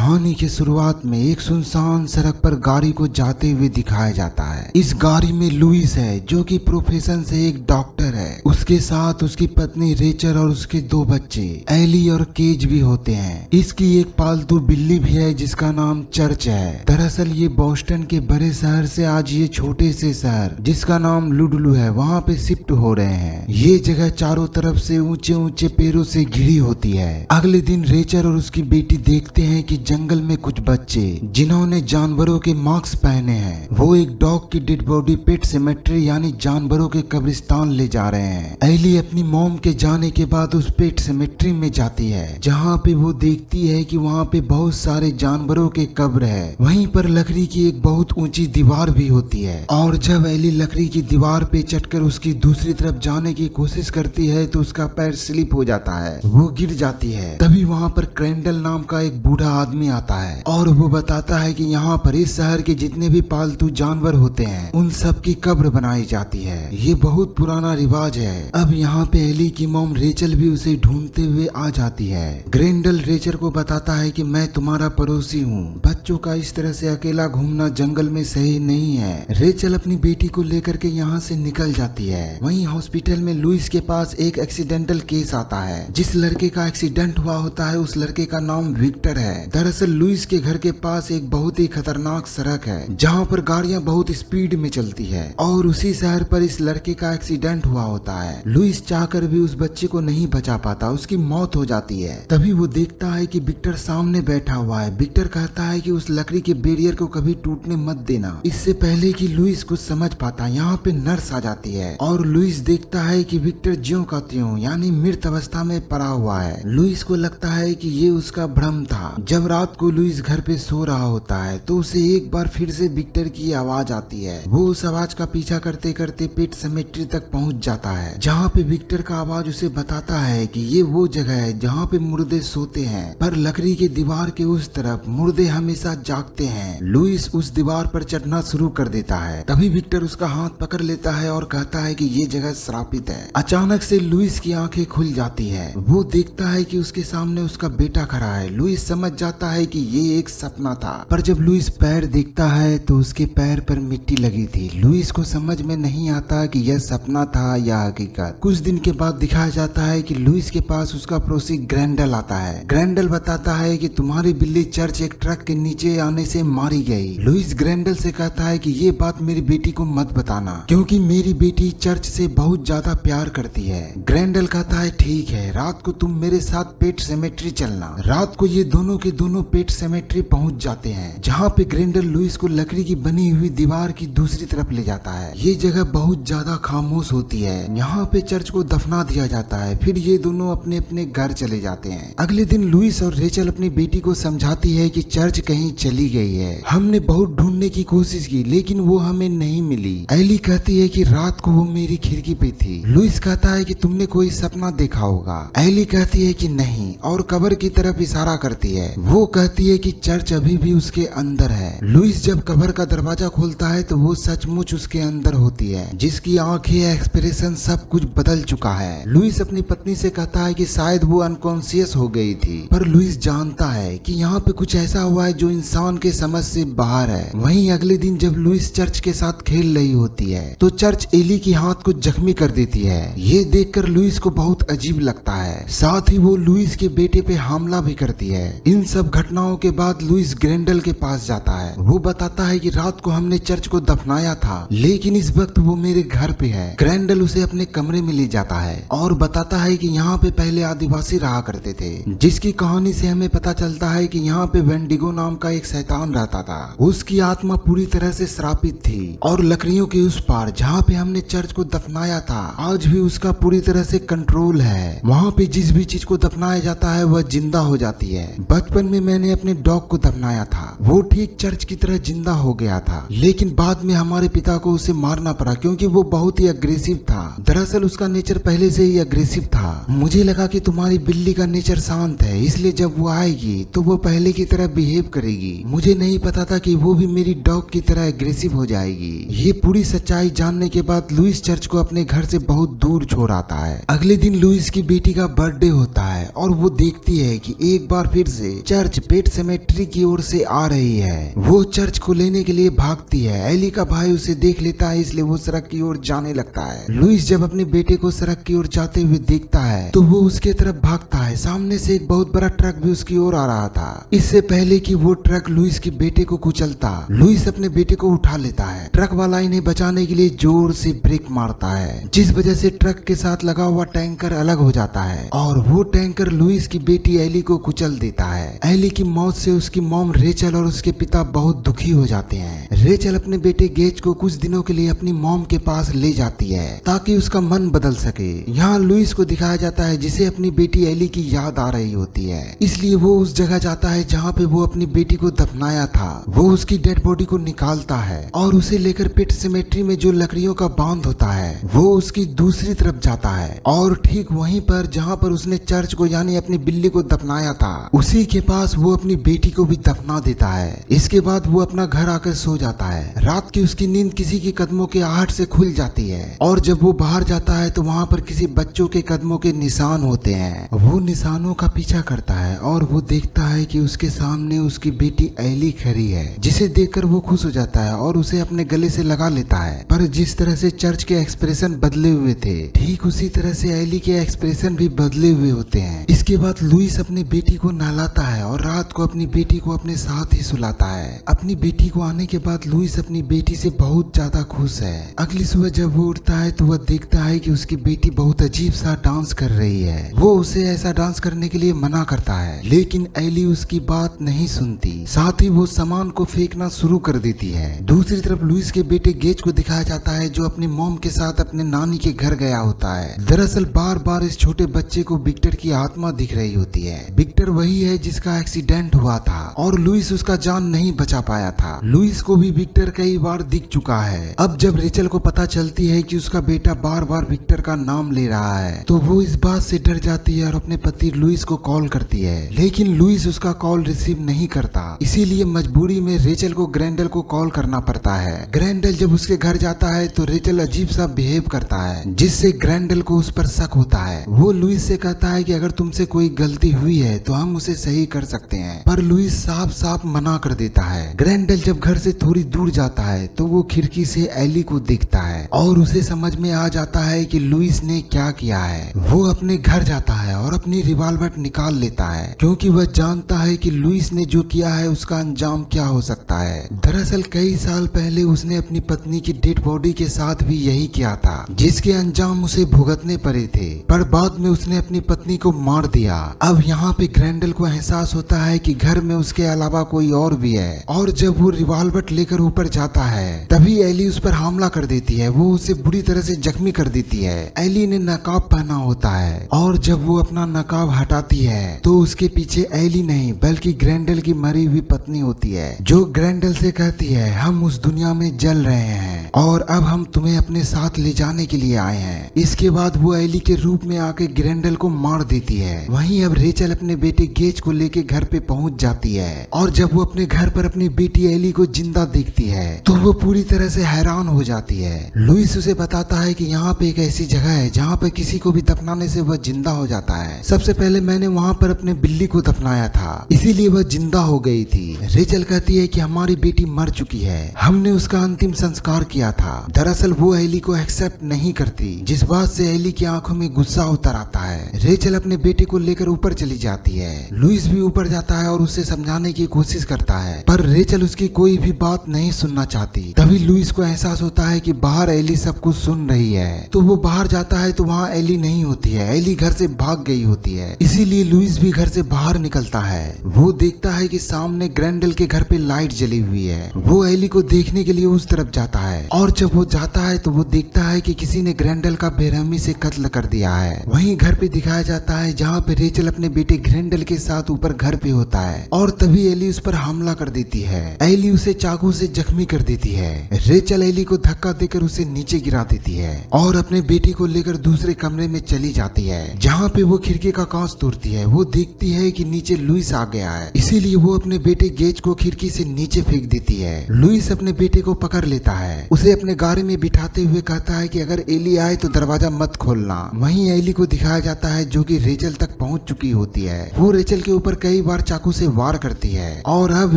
कहानी की शुरुआत में एक सुनसान सड़क पर गाड़ी को जाते हुए दिखाया जाता है। इस गाड़ी में लुइस है जो कि प्रोफेशन से एक डॉक्टर है। उसके साथ उसकी पत्नी रेचल और उसके दो बच्चे एली और केज भी होते हैं। इसकी एक पालतू बिल्ली भी है जिसका नाम चर्च है। दरअसल ये बोस्टन के बड़े शहर से आज ये छोटे से शहर जिसका नाम लुडलू है वहाँ पे शिफ्ट हो रहे हैं। ये जगह चारों तरफ से ऊंचे ऊंचे पेड़ों से घिरी होती है। अगले दिन रेचल और उसकी बेटी देखते हैं कि जंगल में कुछ बच्चे जिन्होंने जानवरों के मास्क पहने हैं वो एक डॉग की डेड बॉडी पेट सेमेट्री यानी जानवरों के कब्रिस्तान ले जा रहे हैं। एली अपनी मॉम के जाने के बाद उस पेट सेमेट्री में जाती है जहाँ पे वो देखती है कि वहाँ पे बहुत सारे जानवरों के कब्र है। वहीं पर लकड़ी की एक बहुत ऊंची दीवार भी होती है और जब एली लकड़ी की दीवार पे चढ़कर उसकी दूसरी तरफ जाने की कोशिश करती है तो उसका पैर स्लिप हो जाता है, वो गिर जाती है। तभी वहाँ पर क्रेंडल नाम का एक बूढ़ा आदमी आता है और वो बताता है कि यहाँ पर इस शहर के जितने भी पालतू जानवर होते हैं उन सब की कब्र बनाई जाती है। ये बहुत पुराना रिवाज है। अब यहाँ पे एली की मॉम रेचल भी उसे ढूंढते हुए आ जाती है। ग्रेंडल रेचल को बताता है कि मैं तुम्हारा पड़ोसी हूँ, बच्चों का इस तरह से अकेला घूमना जंगल में सही नहीं है। रेचल अपनी बेटी को लेकर के यहाँ से निकल जाती है। वहीं हॉस्पिटल में लुइस के पास एक एक्सीडेंटल केस आता है। जिस लड़के का एक्सीडेंट हुआ होता है उस लड़के का नाम विक्टर है। दरअसल लुइस के घर के पास एक बहुत ही खतरनाक सड़क है जहाँ पर गाड़ियाँ बहुत स्पीड में चलती है और उसी शहर पर इस लड़के का एक्सीडेंट हुआ होता है। लुइस चाहकर भी उस बच्चे को नहीं बचा पाता, उसकी मौत हो जाती है। तभी वो देखता है कि विक्टर सामने बैठा हुआ है। विक्टर कहता है कि उस लकड़ी के बैरियर को कभी टूटने मत देना। इससे पहले कि लुइस कुछ समझ पाता यहाँ पे नर्स आ जाती है और लुइस देखता है कि विक्टर ज्यों का त्यों यानी मृत अवस्था में पड़ा हुआ है। लुइस को लगता है कि ये उसका भ्रम था। जब रात को लुइस घर पे सो रहा होता है तो उसे एक बार फिर से विक्टर की आवाज आती है। वो उस आवाज का पीछा करते करते पेट सेमेट्री तक पहुंच जाता है जहाँ पे विक्टर का आवाज उसे बताता है कि ये वो जगह है जहाँ पे मुर्दे सोते हैं, पर लकड़ी के दीवार के उस तरफ मुर्दे हमेशा जागते हैं। लुइस उस दीवार पर चढ़ना शुरू कर देता है। तभी विक्टर उसका हाथ पकड़ लेता है और कहता है कि ये जगह श्रापित है। अचानक से लुइस की आंखें खुल जाती है। वो देखता है कि उसके सामने उसका बेटा खड़ा है। लुइस समझ जाता है कि ये एक सपना था, पर जब लुइस पैर देखता है तो उसके पैर पर मिट्टी लगी थी। लुइस को समझ में नहीं आता कि यह सपना था या हकीकत। कुछ दिन के बाद दिखाया जाता है कि लुइस के पास उसका पड़ोसी ग्रेंडल आता है। ग्रेंडल बताता है कि तुम्हारी बिल्ली चर्च एक ट्रक के नीचे आने से मारी गई। लुइस ग्रेंडल से कहता है कि ये बात मेरी बेटी को मत बताना क्योंकि मेरी बेटी चर्च से बहुत ज्यादा प्यार करती है। ग्रेंडल कहता है ठीक है, रात को तुम मेरे साथ पेट सेमेट्री चलना। रात को ये दोनों के दोनों पेट सेमेट्री पहुंच जाते हैं जहाँ पे ग्रेंडल लुइस को लकड़ी की बनी हुई दीवार की दूसरी तरफ ले जाता है। ये जगह बहुत ज्यादा खामोश होती है। यहाँ पे चर्च को दफना दिया जाता है। फिर ये दोनों अपने अपने घर चले जाते हैं। अगले दिन लुइस और रेचल अपनी बेटी को समझाती है कि चर्च कहीं चली गई है। हमने बहुत ढूंढने की कोशिश की लेकिन वो हमें नहीं मिली। एली कहती है कि रात को वो मेरी खिड़की पे थी। लुइस कहता है कि तुमने कोई सपना देखा होगा। एली कहती है कि नहीं और कब्र की तरफ इशारा करती है। वो कहती है कि चर्च अभी भी उसके अंदर है। लुइस जब कब्र का दरवाजा खोलता है तो वो सचमुच उसके अंदर होती है, जिसकी आंखें, एक्सप्रेशन सब कुछ बदल चुका है। लुइस अपनी पत्नी से कहता है कि शायद वो अनकॉन्शियस हो गई थी, पर लुइस जानता है कि यहाँ पे कुछ ऐसा हुआ है जो इंसान के समझ से बाहर है। वहीं अगले दिन जब लुइस चर्च के साथ खेल रही होती है तो चर्च एली की हाथ को जख्मी कर देती है। ये देखकर लुइस को बहुत अजीब लगता है। साथ ही वो लुइस के बेटे पे हमला भी करती है। इन सब घटनाओं के बाद लुइस ग्रेंडल के पास जाता है। वो बताता है कि रात को हमने चर्च को दफनाया था लेकिन इस वक्त वो मेरे घर पे है। ग्रेंडल उसे अपने कमरे में ले जाता है और बताता है कि यहाँ पे पहले आदिवासी रहा करते थे, जिसकी कहानी से हमें पता चलता है कि यहाँ पे वेंडिगो नाम का एक शैतान रहता था। उसकी आत्मा पूरी तरह से श्रापित थी और लकड़ियों के उस पार जहाँ पे हमने चर्च को दफनाया था आज भी उसका पूरी तरह से कंट्रोल है। वहाँ पे जिस भी चीज को दफनाया जाता है वह जिंदा हो जाती है। बचपन में मैंने अपने डॉग को दफनाया था, वो ठीक चर्च की तरह जिंदा हो गया था, लेकिन बाद में हमारे पिता को उसे मारना पड़ा क्योंकि वो बहुत ही अग्रेसिव था। दरअसल उसका नेचर पहले से ही अग्रेसिव था। मुझे लगा कि तुम्हारी बिल्ली का नेचर शांत है, इसलिए जब वो आएगी तो वो पहले की तरह बिहेव करेगी। मुझे नहीं पता था कि वो भी मेरी डॉग की तरह एग्रेसिव हो जाएगी। ये पूरी सच्चाई जानने के बाद लुइस चर्च को अपने घर से बहुत दूर छोड़ आता है। अगले दिन लुइस की बेटी का बर्थडे होता है और वो देखती है कि एक बार फिर से चर्च गेज पेट सेमेट्री की ओर से आ रही है। वो चर्च को लेने के लिए भागती है। एली का भाई उसे देख लेता है, इसलिए वो सड़क की ओर जाने लगता है। लुइस जब अपने बेटे को सड़क की ओर जाते हुए देखता है तो वो उसके तरफ भागता है। सामने से एक बहुत बड़ा ट्रक भी उसकी ओर आ रहा था। इससे पहले कि वो ट्रक लुइस के बेटे को कुचलता, लुइस अपने बेटे को उठा लेता है। ट्रक वाला इन्हें बचाने के लिए जोर से ब्रेक मारता है, जिस वजह से ट्रक के साथ लगा हुआ टैंकर अलग हो जाता है और वो टैंकर लुइस की बेटी एली को कुचल देता है। एली की मौत से उसकी मॉम रेचल और उसके पिता बहुत दुखी हो जाते हैं। रेचल अपने बेटे गेज को कुछ दिनों के लिए अपनी मॉम के पास ले जाती है ताकि उसका मन बदल सके। यहाँ लुइस को दिखाया जाता है जिसे अपनी बेटी एली की याद आ रही होती है, इसलिए वो उस जगह जाता है जहाँ पे वो अपनी बेटी को दफनाया था। वो उसकी डेड बॉडी को निकालता है और उसे लेकर पेट सिमेट्री में जो लकड़ियों का बांध होता है वो उसकी दूसरी तरफ जाता है और ठीक वहीं पर जहाँ पर उसने चर्च को यानी अपनी बिल्ली को दफनाया था उसी के पास वो अपनी बेटी को भी दफना देता है। इसके बाद वो अपना घर आकर सो जाता है। रात की उसकी नींद किसी के कदमों के आहट से खुल जाती है और जब वो बाहर जाता है तो वहाँ पर किसी बच्चों के कदमों के निशान होते हैं। वो निशानों का पीछा करता है और वो देखता है कि उसके सामने उसकी बेटी एली खड़ी है, जिसे देखकर वो खुश हो जाता है और उसे अपने गले से लगा लेता है। पर जिस तरह से चर्च के एक्सप्रेशन बदले हुए थे ठीक उसी तरह से एली के एक्सप्रेशन भी बदले हुए होते हैं। इसके बाद लुइस अपनी बेटी को नहलाता है और रात को अपनी बेटी को अपने साथ ही सुलाता है। अपनी बेटी को आने के बाद लुइस अपनी बेटी से बहुत ज्यादा खुश है। अगली सुबह जब वो उठता है तो वह देखता है कि उसकी बेटी बहुत अजीब सा डांस कर रही है। वो उसे ऐसा डांस करने के लिए मना करता है, लेकिन एली उसकी बात नहीं सुनती। साथ ही वो सामान को फेंकना शुरू कर देती है। दूसरी तरफ लुइस के बेटे गेज को दिखाया जाता है जो अपनी मॉम के साथ अपने नानी के घर गया होता है। दरअसल बार बार इस छोटे बच्चे को विक्टर की आत्मा दिख रही होती है। विक्टर वही है जिसका एक्सीडेंट हुआ था और लुइस उसका जान नहीं बचा पाया था। लुइस को भी विक्टर कई बार दिख चुका है। अब जब रेचल को पता चलती है कि उसका बेटा बार बार विक्टर का नाम ले रहा है तो वो इस बात से डर जाती है और अपने पति लुइस को कॉल करती है, लेकिन लुइस उसका कॉल रिसीव नहीं करता। इसीलिए मजबूरी में रेचल को ग्रेंडल को कॉल करना पड़ता है। ग्रेंडल जब उसके घर जाता है तो रेचल अजीब सा बिहेव करता है, जिससे ग्रेंडल को उस पर शक होता है। वो लुइस से कहता है कि अगर तुमसे कोई गलती हुई है तो हम उसे सही कर सकते हैं, पर लुइस साफ साफ मना कर देता है। ग्रेंडल जब घर से थोड़ी दूर जाता है तो वो खिड़की से एली को देखता है और उसे समझ में आ जाता है कि लुइस ने क्या किया है। वो अपने घर जाता है और अपनी रिवॉल्वर निकाल लेता है क्योंकि वह जानता है कि लुइस ने जो किया है उसका अंजाम क्या हो सकता है। दरअसल कई साल पहले उसने अपनी पत्नी की डेड बॉडी के साथ भी यही किया था, जिसके अंजाम उसे भुगतने पड़े थे, पर बाद में उसने अपनी पत्नी को मार दिया। अब यहाँ पे ग्रेंडल को एहसास होता है कि घर में उसके अलावा कोई और भी है और जब वो रिवॉल्वर लेकर ऊपर जाता है तभी एली उस पर हमला कर देती है। वो उसे बुरी तरह से जख्मी कर देती है। एली ने नकाब पहना होता है और जब वो अपना नकाब हटाती है तो उसके पीछे एली नहीं बल्कि ग्रेंडल की मरी हुई पत्नी होती है, जो ग्रेंडल से कहती है हम उस दुनिया में जल रहे हैं और अब हम तुम्हें अपने साथ ले जाने के लिए आए हैं। इसके बाद वो एली के रूप में आके ग्रेंडल को मार देती है। वहीं अब रेचल अपने बेटे गेज को लेके घर पे पहुंच जाती है और जब वो अपने घर पर अपनी बेटी एली को जिंदा देखती है तो वो पूरी तरह से हैरान हो जाती है। लुइस उसे बताता है कि यहाँ पे एक ऐसी जगह है जहाँ पे किसी को भी दफनाने से वह जिंदा हो जाता है। सबसे पहले मैंने वहाँ पर अपने बिल्ली को दफनाया था, इसीलिए वह जिंदा हो गई थी। रेचल कहती है कि हमारी बेटी मर चुकी है, हमने उसका अंतिम संस्कार किया था। दरअसल वो एली को एक्सेप्ट नहीं करती, जिस बात से एली की आंखों में गुस्सा उतर आता है। रेचल अपने बेटे को लेकर ऊपर चली जाती है। लुइस भी ऊपर जाता है और उसे समझाने की कोशिश करता है, पर रेचल उसकी कोई भी बात नहीं सुनना चाहती। तभी लुइस को एहसास होता है कि बाहर एली सब कुछ सुन रही है, तो वो बाहर जाता है तो वहाँ एली नहीं होती है। एली घर से भाग गई होती है, इसीलिए लुइस भी घर से बाहर निकलता है। वो देखता है कि सामने ग्रेंडल के घर पे लाइट जली हुई है। वो एली को देखने के लिए उस तरफ जाता है और जब वो जाता है तो वो देखता है कि किसी ने ग्रेंडल का बेरहमी से कत्ल कर दिया है। वहीं घर पे दिखाया जाता है जहाँ पे रेचल अपने बेटे ग्रेंडल के साथ ऊपर घर पे होता है और तभी एली उस पर हमला कर देती है। एली उसे चाकू से जख्मी कर देती है। रेचल एली को धक्का देकर उसे नीचे गिरा देती है और अपने बेटे को लेकर दूसरे कमरे में चली जाती है, जहाँ पे वो खिड़की का कांच तोड़ती है। वो देखती है कि नीचे लुइस आ गया है, इसीलिए वो अपने बेटे गेज को खिड़की से नीचे फेंक देती है। लुइस अपने बेटे को पकड़ लेता है, उसे अपने गाड़ी में बिठाते हुए कहता है कि अगर एली आए तो दरवाजा मत खोलना। वहीं एली को दिखाया जाता है जो कि रेचल तक पहुंच चुकी होती है। वो रेचल के ऊपर कई बार चाकू से वार करती है और अब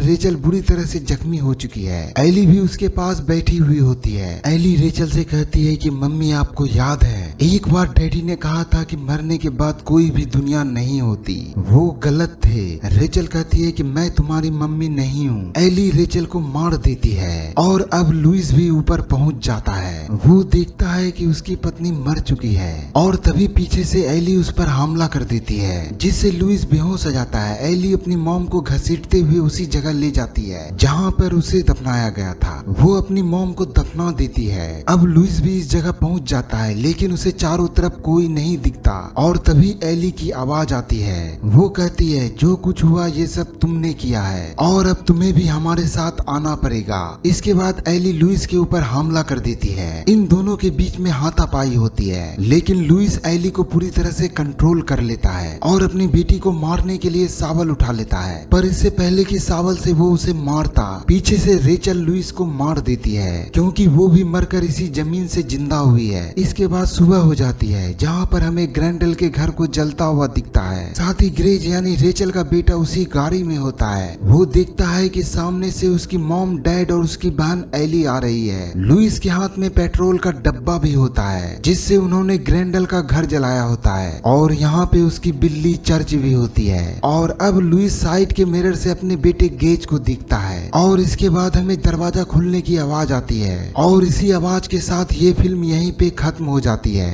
रेचल बुरी तरह से जख्मी हो चुकी है। एली भी उसके पास बैठी हुई होती है। एली रेचल से कहती है कि मम्मी आपको याद है एक बार डैडी ने कहा था कि मरने के बाद कोई भी दुनिया नहीं होती, वो गलत थे। रेचल कहती है कि मैं तुम्हारी मम्मी नहीं हूँ। एली रेचल को मार देती है और अब लुइस भी ऊपर पहुँच जाता है। वो देखता है कि उसकी पत्नी मर चुकी है और तभी पीछे से एली उस पर हमला कर देती है जिससे लुइस बेहोश हो जाता है। एली अपनी मॉम को घसीटते हुए उसी जगह ले जाती है जहाँ पर उसे दफनाया गया था। वो अपनी मॉम को दफना देती है। अब लुइस भी इस जगह पहुँच जाता है लेकिन उसे चारों तरफ कोई नहीं दिखता और तभी एली की आवाज आती है। वो कहती है जो कुछ हुआ ये सब तुमने किया है और अब तुम्हें भी हमारे साथ आना पड़ेगा। इसके बाद एली लुइस के ऊपर हमला कर देती है। इन दोनों के बीच में हाथापाई होती है लेकिन लुइस एली को पूरी तरह से कंट्रोल कर लेता है और अपनी बेटी को मारने के लिए सावल उठा लेता है। पर इससे पहले कि सावल से वो उसे मारता, पीछे से रेचल लुइस को मार देती है क्योंकि वो भी मरकर इसी जमीन से जिंदा हुई है। इसके बाद सुबह हो जाती है जहाँ पर हमें ग्रैंडल के घर को जलता हुआ दिखता है। साथ ही ग्रेज यानी रेचल का बेटा उसी गाड़ी में होता है। वो देखता है कि सामने से उसकी मॉम, डैड और उसकी बहन एली आ रही है। लुइस के हाथ में पेट्रोल का डब्बा भी होता है जिससे उन्होंने ग्रैंडल का घर जलाया होता है और यहाँ पे उसकी बिल्ली चर्च भी होती है। और अब लुइस साइड के मिरर से अपने बेटे गेज को दिखता है और इसके बाद हमें दरवाजा खुलने की आवाज आती है और इसी आवाज के साथ ये फिल्म यहीं पे खत्म हो जाती है।